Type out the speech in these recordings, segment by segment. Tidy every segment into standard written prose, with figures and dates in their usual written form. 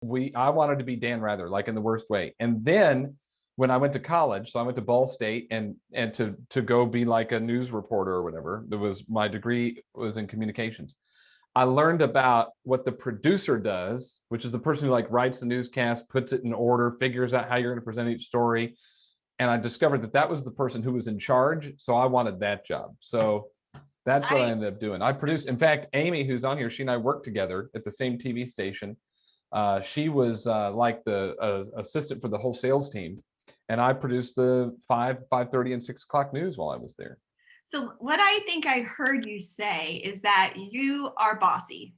I wanted to be Dan Rather, like in the worst way. And then when I went to college, so I went to Ball State and to go be like a news reporter or whatever. There was my degree was in communications. I learned about what the producer does, which is the person who like writes the newscast, puts it in order, figures out how you're going to present each story. And I discovered that that was the person who was in charge. So I wanted that job. So that's what I ended up doing. I produced, in fact, Amy, who's on here, she and I worked together at the same TV station. She was like the assistant for the whole sales team. And I produced the 5:30, and 6 o'clock news while I was there. So what I think I heard you say is that you are bossy.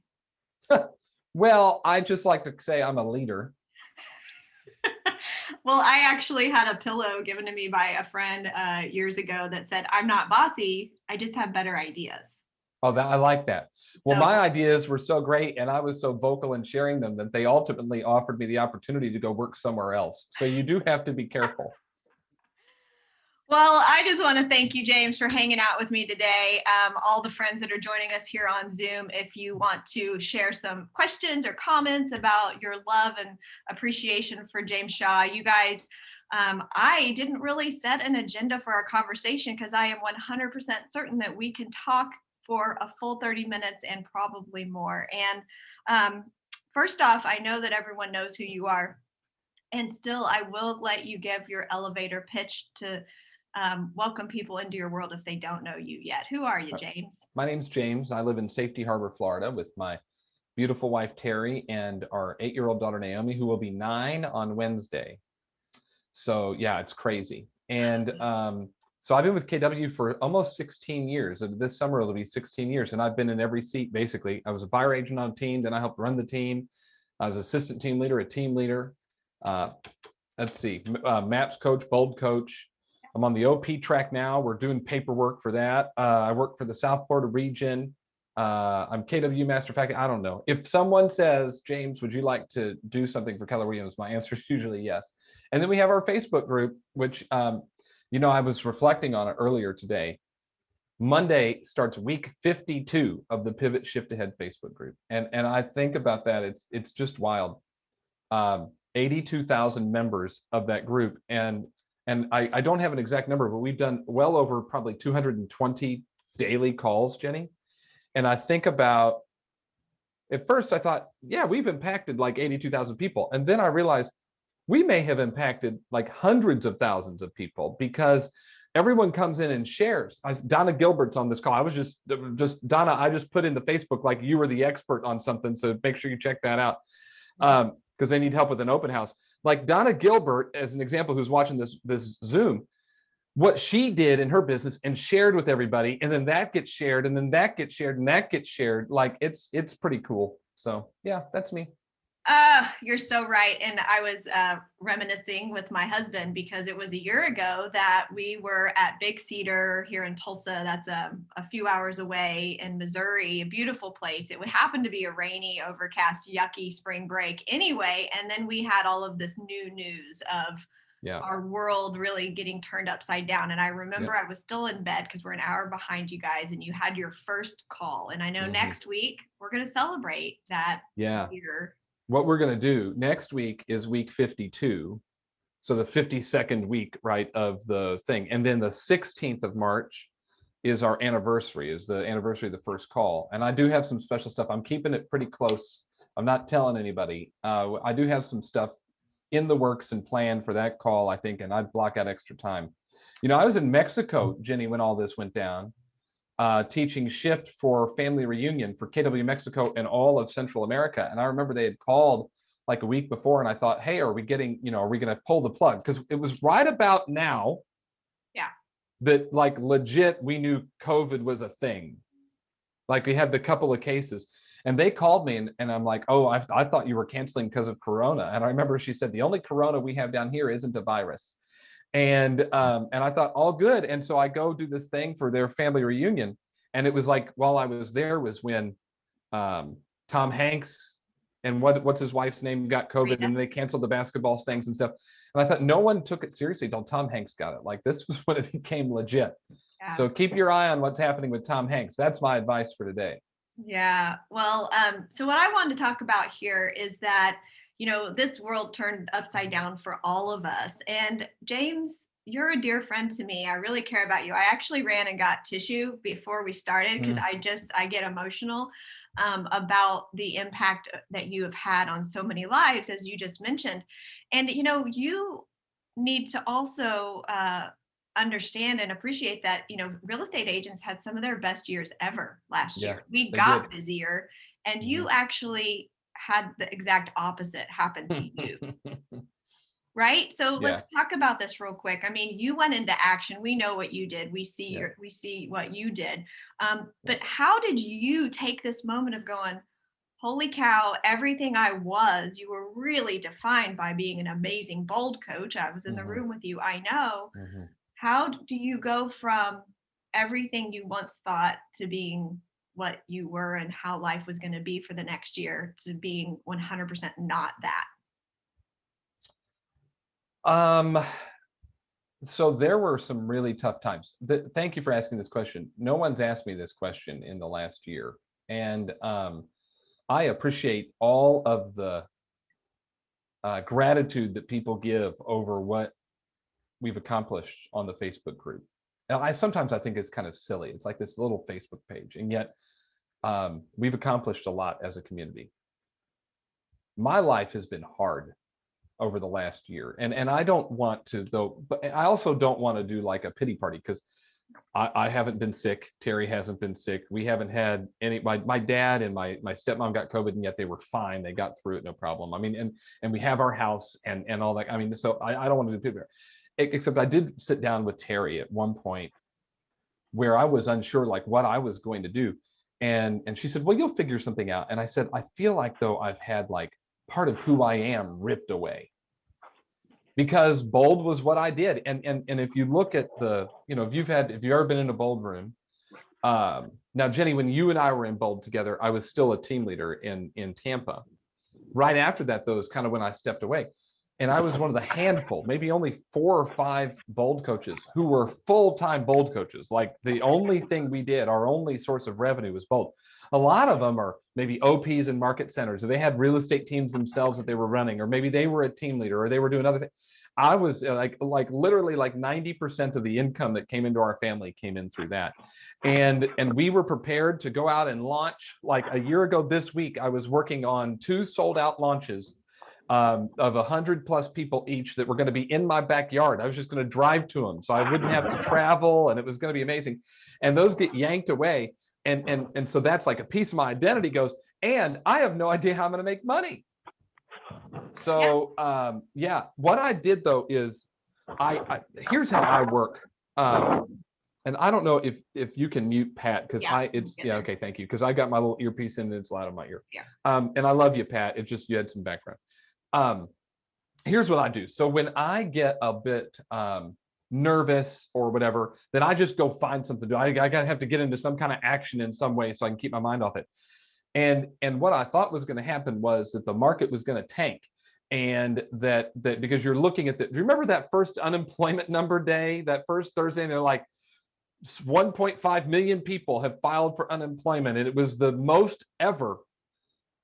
Well, I just like to say I'm a leader. Well, I actually had a pillow given to me by a friend years ago that said, I'm not bossy, I just have better ideas. Oh, I like that. Well, So, my ideas were so great and I was so vocal in sharing them that they ultimately offered me the opportunity to go work somewhere else. So you do have to be careful. well, I just want to thank you, James, for hanging out with me today. All the friends that are joining us here on Zoom, if you want to share some questions or comments about your love and appreciation for James Shaw, you guys, I didn't really set an agenda for our conversation because I am 100% certain that we can talk for a full 30 minutes and probably more. And first off, I know that everyone knows who you are. And still, I will let you give your elevator pitch to welcome people into your world if they don't know you yet. Who are you, James? My name's James. I live in Safety Harbor, Florida with my beautiful wife, Terry, and our 8-year-old daughter, Naomi, who will be 9 on Wednesday. So yeah, it's crazy. And so I've been with KW for almost 16 years. And this summer it'll be 16 years. And I've been in every seat, basically. I was a buyer agent on a team, then I helped run the team. I was assistant team leader, a team leader. Let's see, MAPS coach, bold coach. I'm on the OP track now. We're doing paperwork for that. I work for the South Florida region. I'm KW master faculty. I don't know. If someone says, James, would you like to do something for Keller Williams? My answer is usually yes. And then we have our Facebook group, which, I was reflecting on it earlier today. Monday starts week 52 of the Pivot Shift Ahead Facebook group. And I think about that. It's just wild. 82,000 members of that group. And I don't have an exact number, but we've done well over probably 220 daily calls, Jenny. And I think about, at first I thought, yeah, we've impacted like 82,000 people. And then I realized we may have impacted like hundreds of thousands of people because everyone comes in and shares. Donna Gilbert's on this call. I was just Donna, I just put in the Facebook like you were the expert on something. So make sure you check that out. Because they need help with an open house. Like Donna Gilbert, as an example, who's watching this Zoom, what she did in her business and shared with everybody, and then that gets shared, and then that gets shared, and that gets shared. Like it's pretty cool. So yeah, that's me. You're so right. And I was reminiscing with my husband because it was a year ago that we were at Big Cedar here in Tulsa. That's a few hours away in Missouri, a beautiful place. It would happen to be a rainy, overcast, yucky spring break anyway. And then we had all of this new news of our world really getting turned upside down. And I remember I was still in bed because we're an hour behind you guys and you had your first call. And I know next week we're going to celebrate that year. What we're going to do next week is week 52. So the 52nd week, right, of the thing. And then the 16th of March is our anniversary, is the anniversary of the first call. And I do have some special stuff. I'm keeping it pretty close. I'm not telling anybody. I do have some stuff in the works and planned for that call, I think, and I'd block out extra time. I was in Mexico, Jenny, when all this went down. Teaching shift for family reunion for KW Mexico and all of Central America. And I remember they had called like a week before and I thought, hey, are we going to pull the plug? Because it was right about now that like legit, we knew COVID was a thing. Like we had the couple of cases and they called me and I'm like, oh, I thought you were canceling because of Corona. And I remember she said, the only Corona we have down here isn't a virus. And I thought all good. And so I go do this thing for their family reunion. And it was like, while I was there was when Tom Hanks and what's his wife's name got COVID and they canceled the basketball things and stuff. And I thought no one took it seriously until Tom Hanks got it. Like this was when it became legit. Yeah. So keep your eye on what's happening with Tom Hanks. That's my advice for today. Yeah. Well, so what I wanted to talk about here is that this world turned upside down for all of us. And James, you're a dear friend to me. I really care about you. I actually ran and got tissue before we started because I get emotional about the impact that you have had on so many lives, as you just mentioned. And, you need to also understand and appreciate that, real estate agents had some of their best years ever last year. We got busier, and you actually had the exact opposite happen to you. Right? So let's talk about this real quick. I mean, you went into action. We know what you did. We see what you did. But how did you take this moment of going, holy cow, everything I was, you were really defined by being an amazing bold coach. I was in the room with you. I know. How do you go from everything you once thought to being what you were and how life was going to be for the next year to being 100% not that? So there were some really tough times. Thank you for asking this question. No one's asked me this question in the last year. And I appreciate all of the gratitude that people give over what we've accomplished on the Facebook group. Now, sometimes I think it's kind of silly. It's like this little Facebook page, and yet we've accomplished a lot as a community. My life has been hard over the last year, and I don't want to, though, but I also don't want to do like a pity party, because I haven't been sick. Terry hasn't been sick. We haven't had any. My dad and my stepmom got COVID, and yet they were fine. They got through it, no problem. I mean, and we have our house and all that. I mean, so I don't want to do pity party. Except I did sit down with Terry at one point where I was unsure like what I was going to do. And she said, well, you'll figure something out. And I said, I feel like though I've had like part of who I am ripped away, because bold was what I did. And if you look at the, if you've ever been in a bold room, now, Jennie, when you and I were in bold together, I was still a team leader in Tampa. Right after that, though, is kind of when I stepped away. And I was one of the handful, maybe only 4 or 5 bold coaches who were full-time bold coaches. Like the only thing we did, our only source of revenue was bold. A lot of them are maybe OPs and market centers, or they had real estate teams themselves that they were running, or maybe they were a team leader, or they were doing other things. I was like literally like 90% of the income that came into our family came in through that. And we were prepared to go out and launch. Like a year ago this week, I was working on 2 sold out launches of 100+ people each that were going to be in my backyard. I was just going to drive to them, so I wouldn't have to travel, and it was going to be amazing. And those get yanked away, and so that's like a piece of my identity goes. And I have no idea how I'm going to make money. So what I did though is I here's how I work. And I don't know if you can mute Pat, because okay, thank you, because I got my little earpiece in and it's loud in my ear. And I love you, Pat. It's just you had some background. Here's what I do. So when I get a bit nervous or whatever, then I just go find something to do. I gotta have to get into some kind of action in some way so I can keep my mind off it. And what I thought was going to happen was that the market was going to tank, and that because you're looking at do you remember that first unemployment number day, that first Thursday, and they're like 1.5 million people have filed for unemployment, and it was the most ever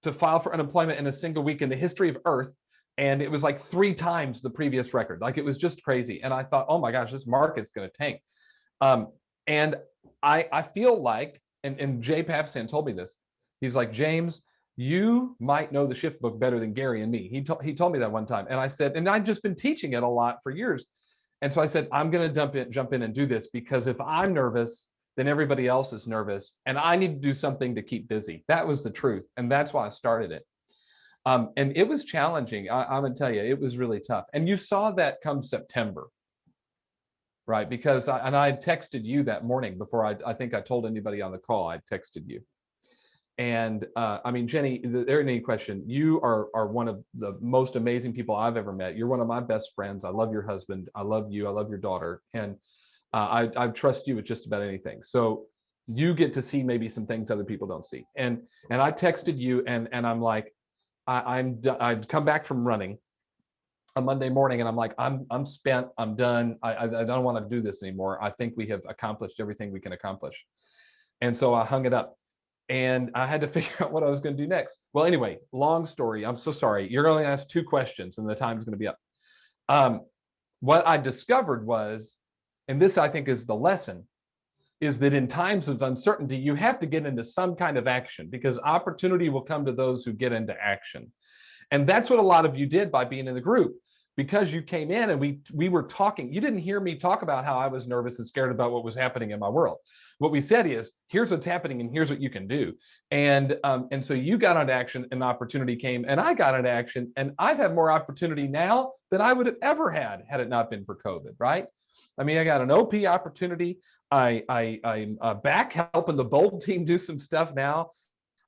to file for unemployment in a single week in the history of Earth. And it was like 3 times the previous record. Like it was just crazy. And I thought, oh my gosh, this market's going to tank. And I feel like, and Jay Papasan told me this. He's like, James, you might know the shift book better than Gary and me. He told me that one time. And I said, and I've just been teaching it a lot for years. And so I said, I'm going to jump in and do this, because if I'm nervous, then everybody else is nervous, and I need to do something to keep busy. That was the truth. And that's why I started it. And it was challenging. I'm going to tell you, it was really tough. And you saw that come September, right? Because I texted you that morning before I think I told anybody on the call. I texted you. And I mean, Jennie, there ain't any question. You are one of the most amazing people I've ever met. You're one of my best friends. I love your husband. I love you. I love your daughter. And I trust you with just about anything. So you get to see maybe some things other people don't see. And I texted you, and I'm like, I'd come back from running on Monday morning, and I'm like, I'm spent. I'm done. I don't want to do this anymore. I think we have accomplished everything we can accomplish. And so I hung it up. and I had to figure out what I was going to do next. Well, anyway, long story. I'm so sorry. You're going to ask 2 questions and the time's going to be up. What I discovered was, and this I think is the lesson, is that in times of uncertainty, you have to get into some kind of action because opportunity will come to those who get into action. And that's what a lot of you did by being in the group, because you came in and we were talking. You didn't hear me talk about how I was nervous and scared about what was happening in my world. What we said is, here's what's happening and here's what you can do. And so you got into action and opportunity came, and I got into action, and I've had more opportunity now than I would have ever had it not been for COVID, right? I mean, I got an OP opportunity. I'm back helping the Bold team do some stuff now.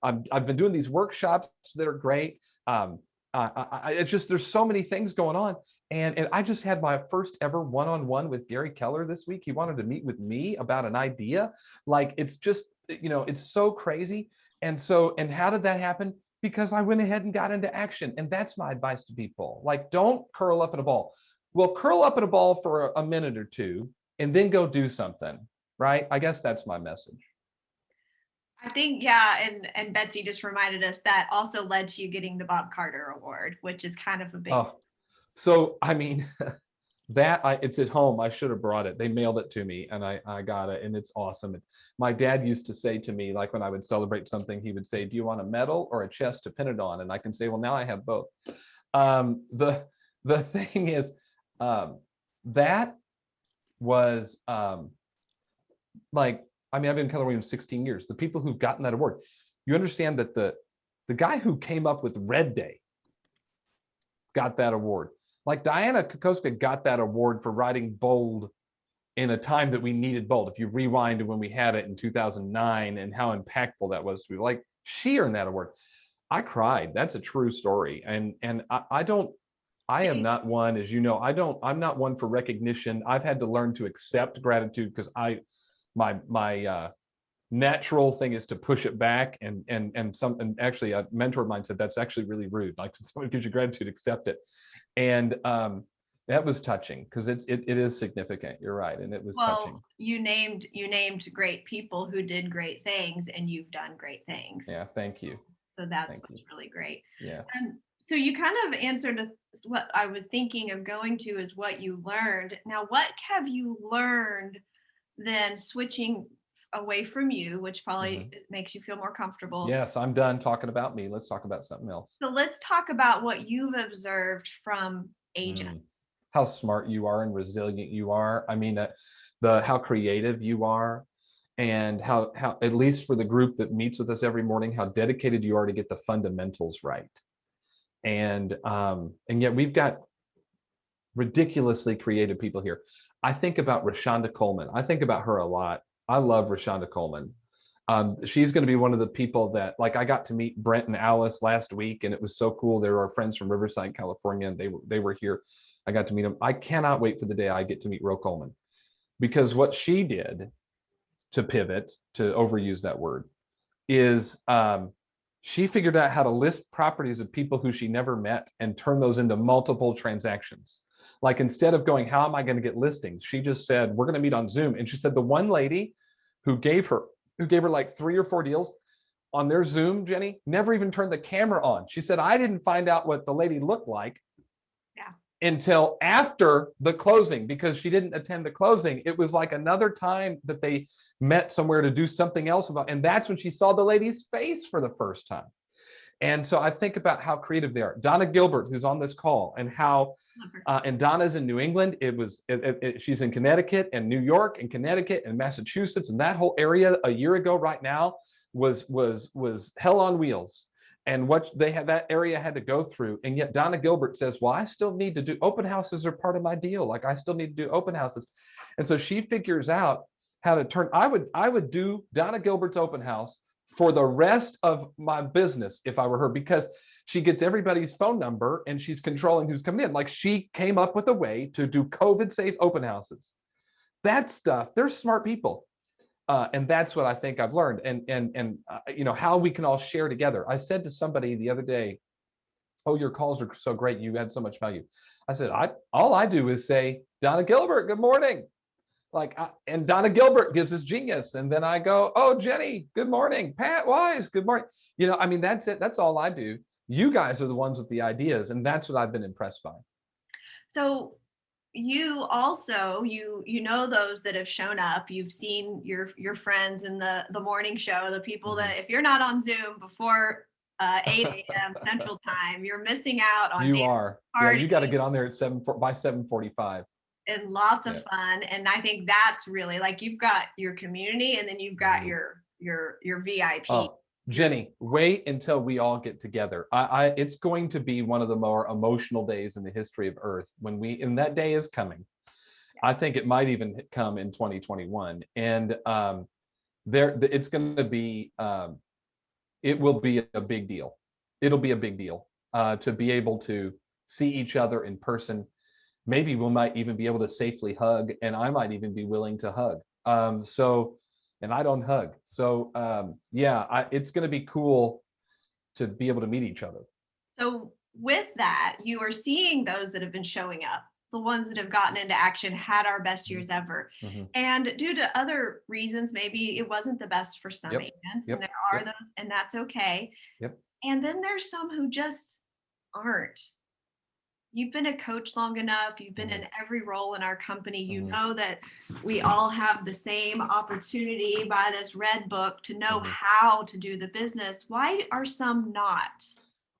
I've been doing these workshops that are great. It's just, there's so many things going on. And I just had my first ever one-on-one with Gary Keller this week. He wanted to meet with me about an idea. Like, it's just, it's so crazy. And how did that happen? Because I went ahead and got into action. And that's my advice to people. Like, don't curl up in a ball. Well, curl up in a ball for a minute or two and then go do something, right? I guess that's my message. I think, yeah, and Betsy just reminded us that also led to you getting the Bob Carter Award, which is kind of a big. Oh, so I mean, it's at home. I should have brought it. They mailed it to me, and I got it, and it's awesome. My dad used to say to me, like when I would celebrate something, he would say, "Do you want a medal or a chest to pin it on?" And I can say, "Well, now I have both." The thing is, that was like, I mean, I've been in Keller Williams 16 years. The people who've gotten that award, you understand that the guy who came up with Red Day got that award. Like, Diana Kokoska got that award for writing bold in a time that we needed bold. If you rewind to when we had it in 2009 and how impactful that was to me, like, she earned that award. I cried. That's a true story. And I am not one, as you know, I'm not one for recognition. I've had to learn to accept gratitude because my natural thing is to push it back, and actually a mentor of mine said that's actually really rude. Like, if someone gives you gratitude, accept it. And that was touching because it is significant. You're right, and it was touching. You named great people who did great things, and you've done great things. Yeah, thank you. So that's what's really great. Yeah. So you kind of answered what I was thinking of going to, is what you learned. Now, what have you learned then, switching away from you, which probably makes you feel more comfortable? Yes, I'm done talking about me. Let's talk about something else. So let's talk about what you've observed from agents. How smart you are and resilient you are. I mean, how creative you are, and how at least for the group that meets with us every morning, how dedicated you are to get the fundamentals right. And yet we've got ridiculously creative people here. I think about Rashonda Coleman. I think about her a lot. I love Rashonda Coleman. She's going to be one of the people that, like, I got to meet Brent and Alice last week, and it was so cool. They were our friends from Riverside, California, and they were here. I got to meet them. I cannot wait for the day I get to meet Ro Coleman, because what she did to pivot, to overuse that word, is she figured out how to list properties of people who she never met and turn those into multiple transactions. Like, instead of going, how am I going to get listings? She just said, we're going to meet on Zoom. And she said the one lady who gave her like 3 or 4 deals on their Zoom, Jenny, never even turned the camera on. She said, I didn't find out what the lady looked like until after the closing, because she didn't attend the closing. It was like another time that they met somewhere to do something else about, and that's when she saw the lady's face for the first time. And so I think about how creative they are. Donna Gilbert, who's on this call, and how, and Donna's in New England. She's in Connecticut and New York and Connecticut and Massachusetts, and that whole area a year ago right now was hell on wheels. And what that area had to go through. And yet Donna Gilbert says, well, I still need to do open houses, are part of my deal. Like, I still need to do open houses. And so she figures out how to turn, I would do Donna Gilbert's open house for the rest of my business if I were her, because she gets everybody's phone number and she's controlling who's coming in. Like, she came up with a way to do COVID safe open houses. That stuff, they're smart people. And that's what I think I've learned, and how we can all share together. I said to somebody the other day, oh, your calls are so great, you had so much value. I said, all I do is say, Donna Gilbert, good morning. And Donna Gilbert gives us genius. And then I go, oh, Jennie, good morning. Pat Wise, good morning. I mean, that's it. That's all I do. You guys are the ones with the ideas. And that's what I've been impressed by. So you also, you know those that have shown up. You've seen your friends in the morning show, the people that if you're not on Zoom before 8 a.m. Central Time, you're missing out on You are. Yeah, you got to get on there at by 7:45. And lots of fun. And I think that's really, like, you've got your community and then you've got your VIP. Oh, Jennie, wait until we all get together. It's going to be one of the more emotional days in the history of Earth and that day is coming. I think it might even come in 2021. And it's going to be, it will be a big deal. It'll be a big deal to be able to see each other in person. Maybe we might even be able to safely hug, and I might even be willing to hug. And I don't hug. So it's going to be cool to be able to meet each other. So with that, you are seeing those that have been showing up, the ones that have gotten into action, had our best years ever. And due to other reasons, maybe it wasn't the best for some agents, and there are those, and that's okay. And then there's some who just aren't. You've been a coach long enough. You've been in every role in our company. You know that we all have the same opportunity by this red book to know how to do the business. Why are some not?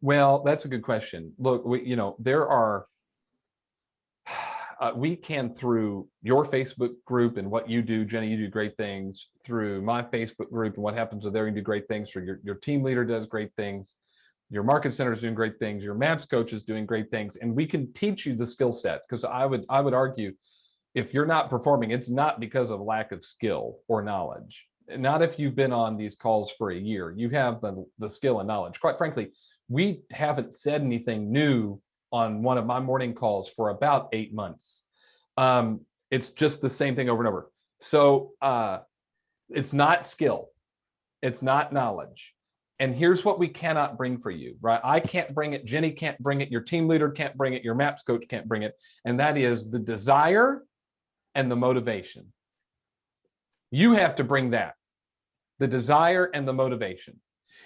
Well, that's a good question. Look, there are, we can, through your Facebook group and what you do, Jennie, you do great things. Through my Facebook group and what happens there, you do great things. Through your team leader does great things. Your market center is doing great things. Your MAPS coach is doing great things, and we can teach you the skill set. Because I would argue, if you're not performing, it's not because of lack of skill or knowledge. Not if you've been on these calls for a year. You have the skill and knowledge. Quite frankly, we haven't said anything new on one of my morning calls for about 8 months. It's just the same thing over and over. So it's not skill. It's not knowledge. And here's what we cannot bring for you, right? I can't bring it. Jennie can't bring it. Your team leader can't bring it. Your MAPS coach can't bring it. And that is the desire and the motivation. You have to bring that, the desire and the motivation.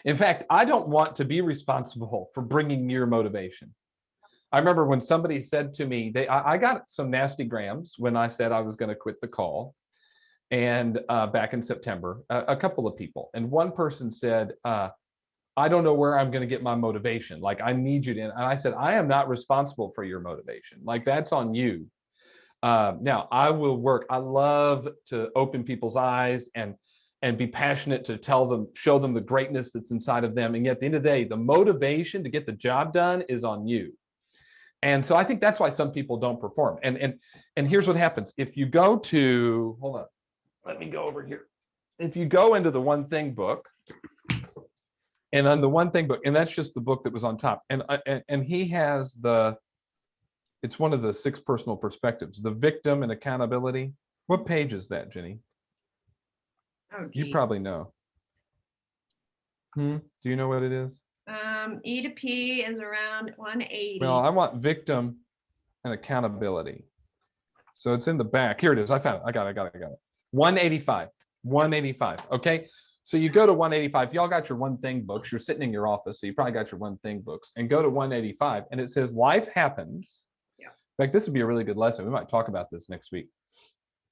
In fact, I don't want to be responsible for bringing your motivation. I remember when somebody said to me, I got some nasty grams when I said I was going to quit the call. And back in September, a couple of people. And one person said, I don't know where I'm going to get my motivation. Like, I need you to. And I said, I am not responsible for your motivation. Like, that's on you. Now, I will work. I love to open people's eyes and be passionate to show them the greatness that's inside of them. And yet at the end of the day, the motivation to get the job done is on you. And so I think that's why some people don't perform. And here's what happens. If you go to, hold on, let me go over here. If you go into the One Thing book, and on the One Thing book, and that's just the book that was on top. And he has it's one of the 6 personal perspectives, the victim and accountability. What page is that, Jennie? Oh, you probably know. Do you know what it is? E to P is around 180. Well, I want victim and accountability. So it's in the back. Here it is. I found it. I got it. 185. 185. Okay. So you go to 185. Y'all got your One Thing books. You're sitting in your office, so you probably got your One Thing books. And go to 185, and it says life happens. Yeah. In fact, this would be a really good lesson. We might talk about this next week.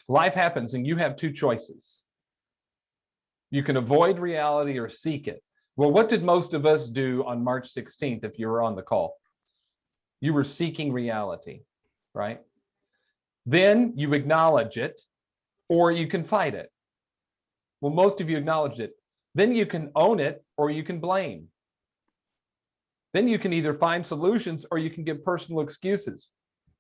Life happens, and you have 2 choices. You can avoid reality or seek it. Well, what did most of us do on March 16th if you were on the call? You were seeking reality, right? Then you acknowledge it, or you can fight it. Well, most of you acknowledged it. Then you can own it, or you can blame. Then you can either find solutions, or you can give personal excuses.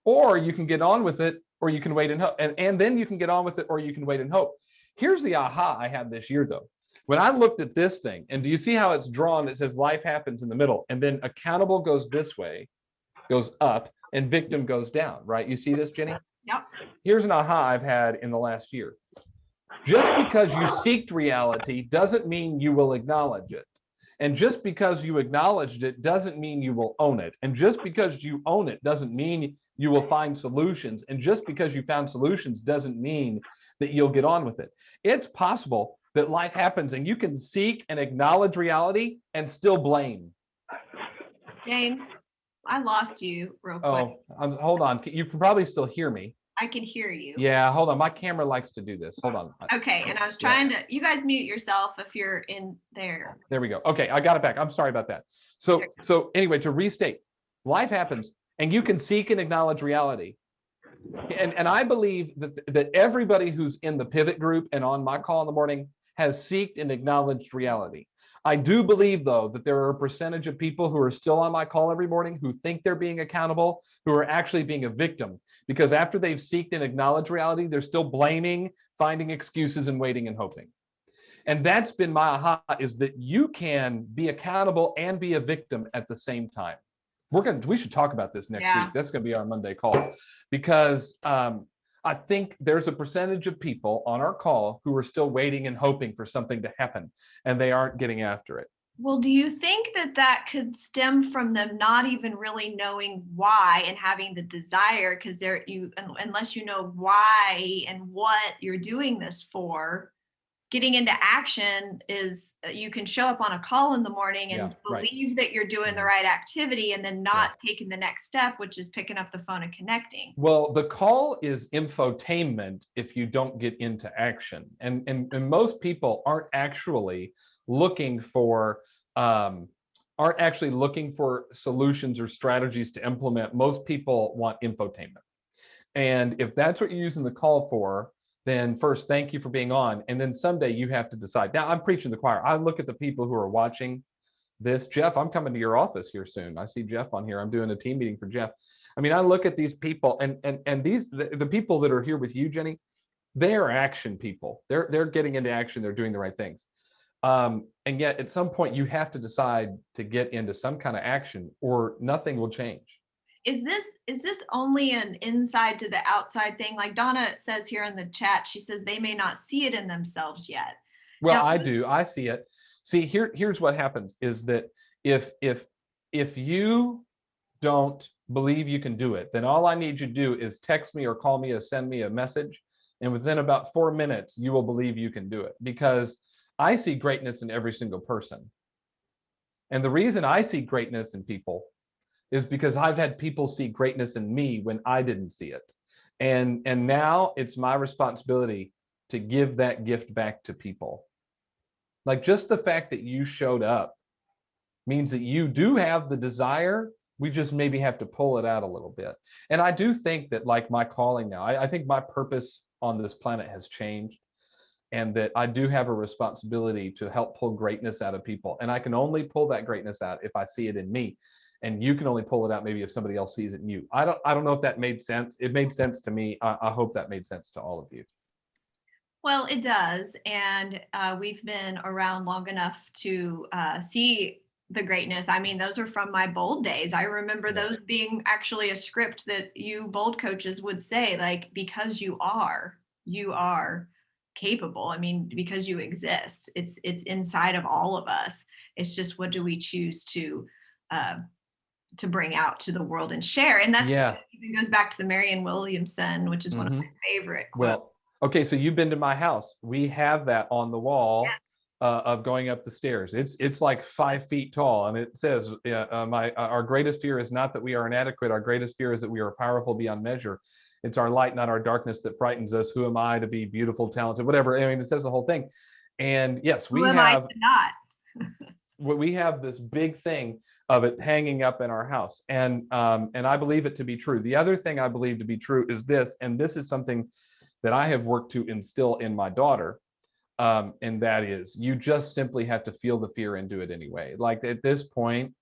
Or you can get on with it, or you can wait and hope. And then you can get on with it, or you can wait and hope. Here's the aha I had this year, though. When I looked at this thing, and do you see how it's drawn? It says life happens in the middle, and then accountable goes this way, goes up, and victim goes down, right? You see this, Jennie? Yep. Here's an aha I've had in the last year. Just because you seeked reality doesn't mean you will acknowledge it. And just because you acknowledged it doesn't mean you will own it. And just because you own it doesn't mean you will find solutions. And just because you found solutions doesn't mean that you'll get on with it. It's possible that life happens and you can seek and acknowledge reality and still blame. James, I lost you real quick. Hold on. You can probably still hear me. I can hear you. Yeah, hold on. My camera likes to do this. Hold on. Okay, and I was trying to, you guys mute yourself if you're in there. There we go. Okay, I got it back. I'm sorry about that. So anyway, to restate, life happens and you can seek and acknowledge reality. And I believe that everybody who's in the pivot group and on my call in the morning has seeked and acknowledged reality. I do believe, though, that there are a percentage of people who are still on my call every morning who think they're being accountable, who are actually being a victim, because after they've seeked and acknowledged reality, they're still blaming, finding excuses, and waiting and hoping. And that's been my aha, is that you can be accountable and be a victim at the same time. We should talk about this next week. That's going to be our Monday call, because I think there's a percentage of people on our call who are still waiting and hoping for something to happen, and they aren't getting after it. Well, do you think that could stem from them not even really knowing why and having the desire? Because unless you know why and what you're doing this for, getting into action is, you can show up on a call in the morning and believe that you're doing the right activity and then not taking the next step, which is picking up the phone and connecting. Well, the call is infotainment if you don't get into action. And most people aren't actually looking for solutions or strategies to implement. Most people want infotainment. And if that's what you're using the call for, then first, thank you for being on. And then someday you have to decide. Now, I'm preaching to the choir. I look at the people who are watching this. Jeff, I'm coming to your office here soon. I see Jeff on here. I'm doing a team meeting for Jeff. I mean, I look at these people, and the people that are here with you, Jennie, they are action people. They're getting into action. They're doing the right things. And yet at some point you have to decide to get into some kind of action or nothing will change. Is this only an inside to the outside thing? Like Donna says here in the chat, she says they may not see it in themselves yet. Well, now, I do. I see it. See, here's what happens is that if you don't believe you can do it, then all I need you to do is text me or call me or send me a message. And within about 4 minutes, you will believe you can do it, because I see greatness in every single person. And the reason I see greatness in people is because I've had people see greatness in me when I didn't see it. And now it's my responsibility to give that gift back to people. Like, just the fact that you showed up means that you do have the desire. We just maybe have to pull it out a little bit. And I do think that, like, my calling now, I think my purpose on this planet has changed, and that I do have a responsibility to help pull greatness out of people. And I can only pull that greatness out if I see it in me. And you can only pull it out maybe if somebody else sees it in you. I don't know if that made sense. It made sense to me. I hope that made sense to all of you. Well, it does. And we've been around long enough to see the greatness. I mean, those are from my bold days. I remember those being actually a script that you bold coaches would say, like, because you are capable. I mean, because you exist. It's inside of all of us. It's just, what do we choose to bring out to the world and share? And that's even goes back to the Marianne Williamson, which is one of my favorite quotes. Well, okay, so you've been to my house. We have that on the wall of going up the stairs. It's like 5 feet tall, and it says, our greatest fear is not that we are inadequate. Our greatest fear is that we are powerful beyond measure. It's our light, not our darkness, that frightens us. Who am I to be beautiful, talented, whatever? I mean, it says the whole thing. And yes, we have we have this big thing of it hanging up in our house, and I believe it to be true. The other thing I believe to be true is this, and this is something that I have worked to instill in my daughter, and that is, you just simply have to feel the fear and do it anyway. Like, at this point,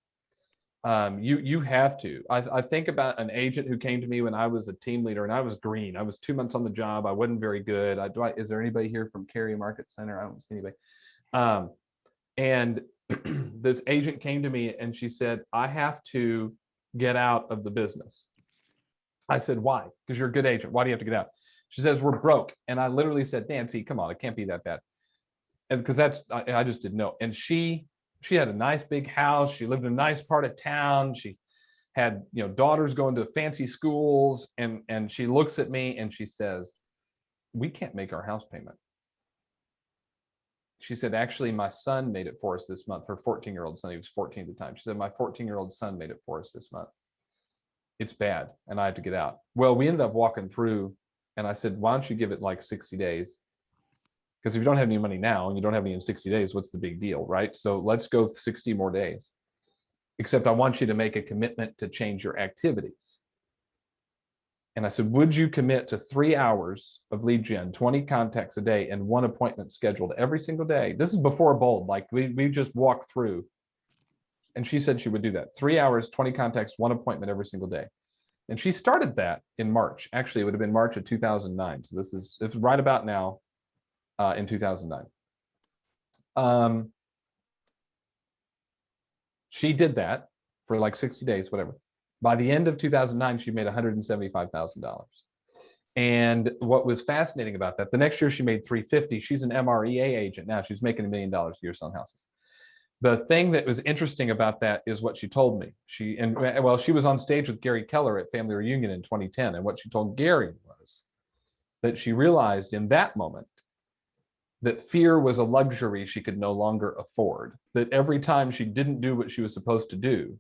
you have to. I think about an agent who came to me when I was a team leader, and I was green. I was 2 months on the job. I wasn't very good. Is there anybody here from Cary Market Center? I don't see anybody. And this agent came to me and she said, I have to get out of the business. I said, why? Because you're a good agent. Why do you have to get out? She says, we're broke. And I literally said, Nancy, come on, it can't be that bad. And because I just didn't know. And she had a nice big house. She lived in a nice part of town. She had, daughters going to fancy schools. And she looks at me and she says, we can't make our house payment. She said, actually, my son made it for us this month. Her 14-year-old son, he was 14 at the time. She said, my 14-year-old son made it for us this month. It's bad, and I have to get out. Well, we ended up walking through, and I said, why don't you give it like 60 days? Because if you don't have any money now and you don't have any in 60 days, what's the big deal, right? So let's go 60 more days. Except I want you to make a commitment to change your activities. And I said, would you commit to 3 hours of lead gen, 20 contacts a day, and 1 appointment scheduled every single day? This is before Bold, like we just walked through. And she said she would do that. 3 hours, 20 contacts, 1 appointment every single day. And she started that in March. Actually, it would have been March of 2009. So it's right about now in 2009. She did that for like 60 days, whatever. By the end of 2009, she made $175,000. And what was fascinating about that, the next year she made 350. She's an MREA agent now. She's making $1 million a year selling houses. The thing that was interesting about that is what she told me. She was on stage with Gary Keller at Family Reunion in 2010. And what she told Gary was that she realized in that moment that fear was a luxury she could no longer afford. That every time she didn't do what she was supposed to do,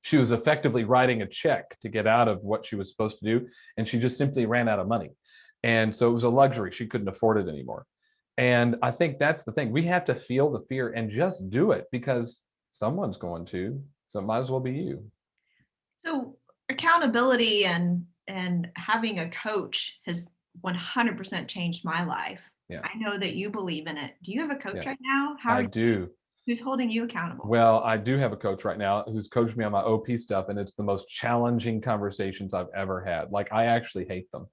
she was effectively writing a check to get out of what she was supposed to do, and she just simply ran out of money. And so it was a luxury. She couldn't afford it anymore. And I think that's the thing. We have to feel the fear and just do it, because someone's going to, so it might as well be you. So accountability and having a coach has 100% changed my life. Yeah. I know that you believe in it. Do you have a coach Yeah. right now? I do. Who's holding you accountable? Well, I do have a coach right now who's coached me on my OP stuff, and it's the most challenging conversations I've ever had. Like, I actually hate them.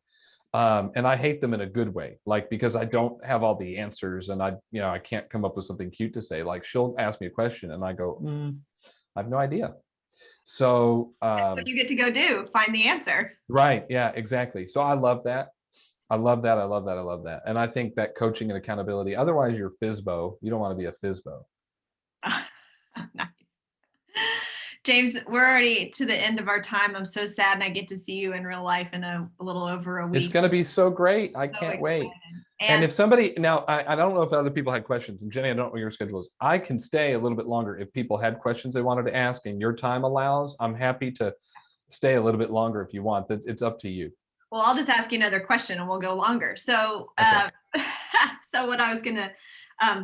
And I hate them in a good way, like, because I don't have all the answers, and I can't come up with something cute to say. Like, she'll ask me a question and I go, I have no idea. So that's what you get to go do, find the answer. Right. Yeah, exactly. So I love that. I love that. I love that. I love that. And I think that coaching and accountability, otherwise you're FISBO. You don't want to be a FISBO. Nice. James, we're already to the end of our time. I'm so sad, and I get to see you in real life in a little over a week. It's going to be so great. I can't wait. And if somebody, now, I don't know if other people had questions, and Jenny, I don't know what your schedule is. I can stay a little bit longer if people had questions they wanted to ask and your time allows. I'm happy to stay a little bit longer if you want. It's up to you. Well, I'll just ask you another question and we'll go longer. So, Okay. so what I was going to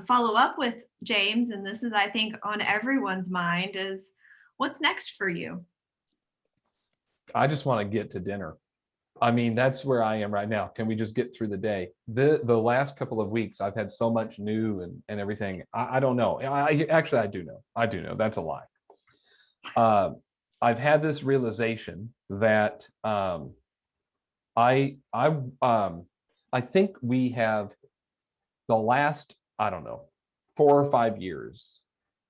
follow up with, James, and this is, I think, on everyone's mind, is what's next for you? I just want to get to dinner. I mean, that's where I am right now. Can we just get through the day? The last couple of weeks, I've had so much new and everything. I don't know. Actually, I do know. I do know. That's a lie. I've had this realization that I think we have the last, I don't know, 4 or 5 years,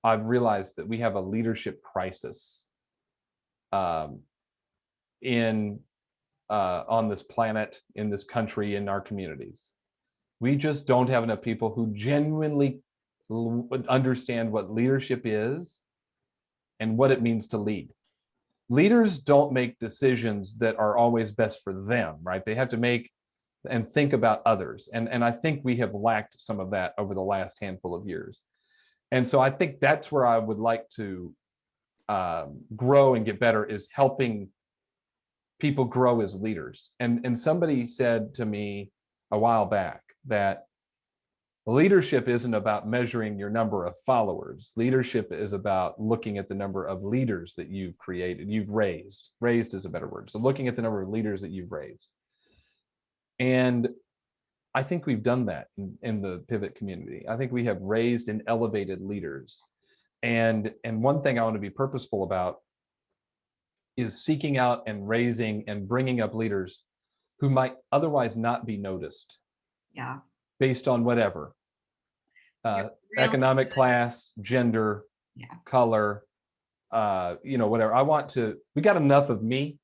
I've realized that we have a leadership crisis on this planet, in this country, in our communities. We just don't have enough people who genuinely understand what leadership is and what it means to lead. Leaders don't make decisions that are always best for them, right? They have to make and think about others. And I think we have lacked some of that over the last handful of years. And so I think that's where I would like to grow and get better, is helping people grow as leaders. And somebody said to me a while back that leadership isn't about measuring your number of followers. Leadership is about looking at the number of leaders that you've created, you've raised. Raised is a better word. So looking at the number of leaders that you've raised. And I think we've done that in the Pivot community. I think we have raised and elevated leaders. And one thing I want to be purposeful about is seeking out and raising and bringing up leaders who might otherwise not be noticed. Yeah. Based on whatever, economic class, gender, color, whatever. We got enough of me.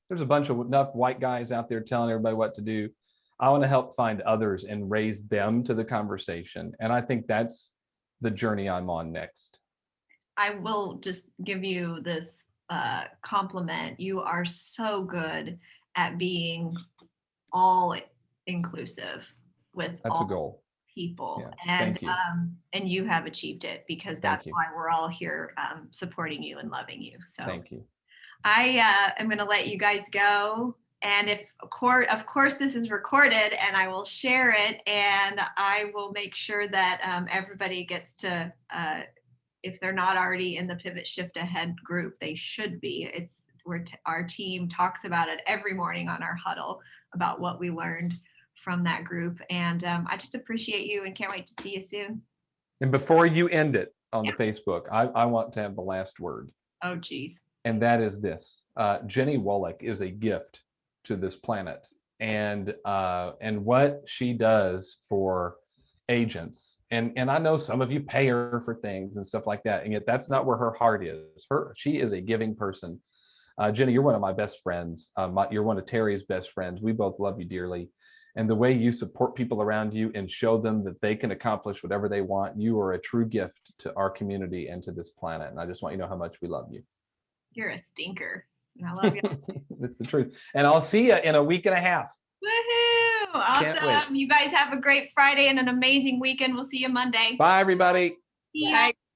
There's enough white guys out there telling everybody what to do. I want to help find others and raise them to the conversation. And I think that's the journey I'm on next. I will just give you this compliment. You are so good at being all inclusive with That's all a goal. people. Yeah, thank you. And you have achieved it, because that's you. why we're all here supporting you and loving you. So Thank you. I am going to let you guys go. And if, of course, this is recorded, and I will share it, and I will make sure that everybody gets to, if they're not already in the Pivot Shift Ahead group, they should be. It's where our team talks about it every morning on our huddle about what we learned from that group. And I just appreciate you and can't wait to see you soon. And before you end it on the Facebook, I want to have the last word. Oh, geez. And that is this. Jennie Wolek is a gift to this planet. And what she does for agents, and I know some of you pay her for things and stuff like that, and yet that's not where her heart is. She is a giving person. Jennie, you're one of my best friends. You're one of Terry's best friends. We both love you dearly. And the way you support people around you and show them that they can accomplish whatever they want, you are a true gift to our community and to this planet. And I just want you to know how much we love you. You're a stinker. And I love you. It's the truth. And I'll see you in a week and a half. Woohoo! Awesome. You guys have a great Friday and an amazing weekend. We'll see you Monday. Bye, everybody. See ya. Bye.